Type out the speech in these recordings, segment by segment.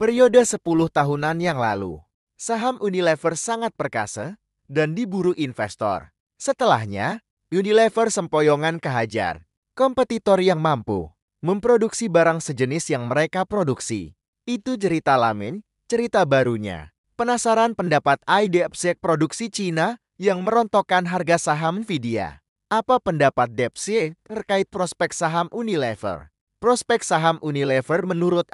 Periode 10 tahunan yang lalu, saham Unilever sangat perkasa dan diburu investor. Setelahnya, Unilever sempoyongan kehajar, kompetitor yang mampu memproduksi barang sejenis yang mereka produksi. Itu cerita lamin, cerita barunya. Penasaran pendapat IDFC produksi Cina yang merontokkan harga saham Nvidia? Apa pendapat DFC terkait prospek saham Unilever? Prospek saham Unilever menurut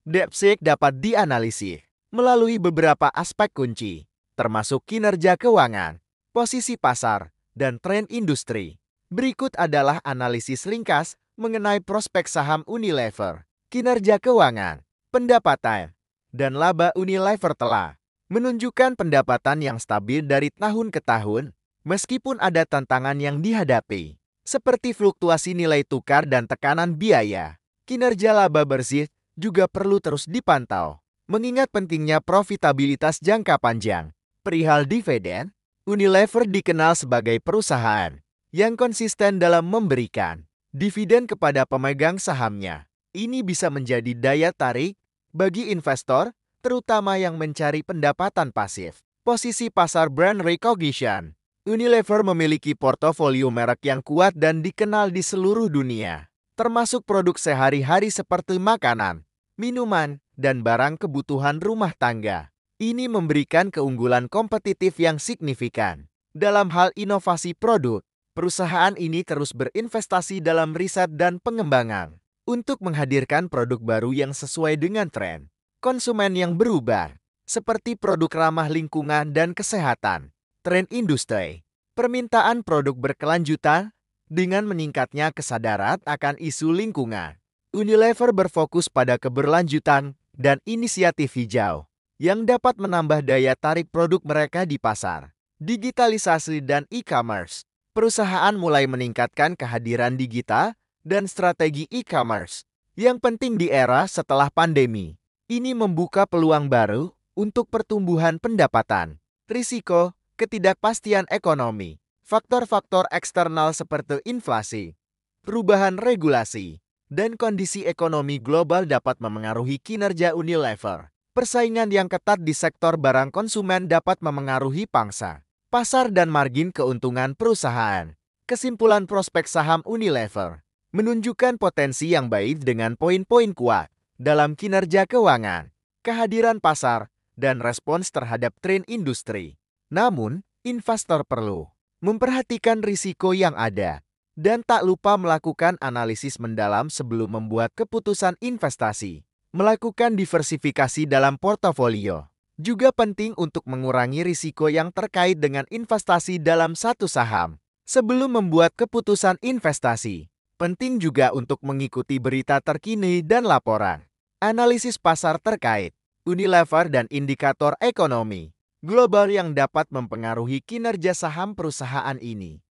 DeepSeek dapat dianalisis melalui beberapa aspek kunci, termasuk kinerja keuangan, posisi pasar, dan tren industri. Berikut adalah analisis ringkas mengenai prospek saham Unilever, kinerja keuangan, pendapatan, dan laba Unilever telah menunjukkan pendapatan yang stabil dari tahun ke tahun, meskipun ada tantangan yang dihadapi, seperti fluktuasi nilai tukar dan tekanan biaya. Kinerja laba bersih juga perlu terus dipantau, mengingat pentingnya profitabilitas jangka panjang. Perihal dividen, Unilever dikenal sebagai perusahaan yang konsisten dalam memberikan dividen kepada pemegang sahamnya. Ini bisa menjadi daya tarik bagi investor, terutama yang mencari pendapatan pasif. Posisi pasar brand recognition. Unilever memiliki portofolio merek yang kuat dan dikenal di seluruh dunia, termasuk produk sehari-hari seperti makanan, minuman, dan barang kebutuhan rumah tangga. Ini memberikan keunggulan kompetitif yang signifikan. Dalam hal inovasi produk, perusahaan ini terus berinvestasi dalam riset dan pengembangan untuk menghadirkan produk baru yang sesuai dengan tren konsumen yang berubah, seperti produk ramah lingkungan dan kesehatan. Tren industri, permintaan produk berkelanjutan dengan meningkatnya kesadaran akan isu lingkungan. Unilever berfokus pada keberlanjutan dan inisiatif hijau yang dapat menambah daya tarik produk mereka di pasar. Digitalisasi dan e-commerce. Perusahaan mulai meningkatkan kehadiran digital dan strategi e-commerce yang penting di era setelah pandemi. Ini membuka peluang baru untuk pertumbuhan pendapatan. Risiko, ketidakpastian ekonomi, faktor-faktor eksternal seperti inflasi, perubahan regulasi, dan kondisi ekonomi global dapat memengaruhi kinerja Unilever. Persaingan yang ketat di sektor barang konsumen dapat memengaruhi pangsa pasar dan margin keuntungan perusahaan. Kesimpulan prospek saham Unilever menunjukkan potensi yang baik dengan poin-poin kuat dalam kinerja keuangan, kehadiran pasar, dan respons terhadap tren industri. Namun, investor perlu memperhatikan risiko yang ada dan tak lupa melakukan analisis mendalam sebelum membuat keputusan investasi. Melakukan diversifikasi dalam portofolio juga penting untuk mengurangi risiko yang terkait dengan investasi dalam satu saham. Sebelum membuat keputusan investasi, penting juga untuk mengikuti berita terkini dan laporan analisis pasar terkait Unilever dan indikator ekonomi global yang dapat mempengaruhi kinerja saham perusahaan ini.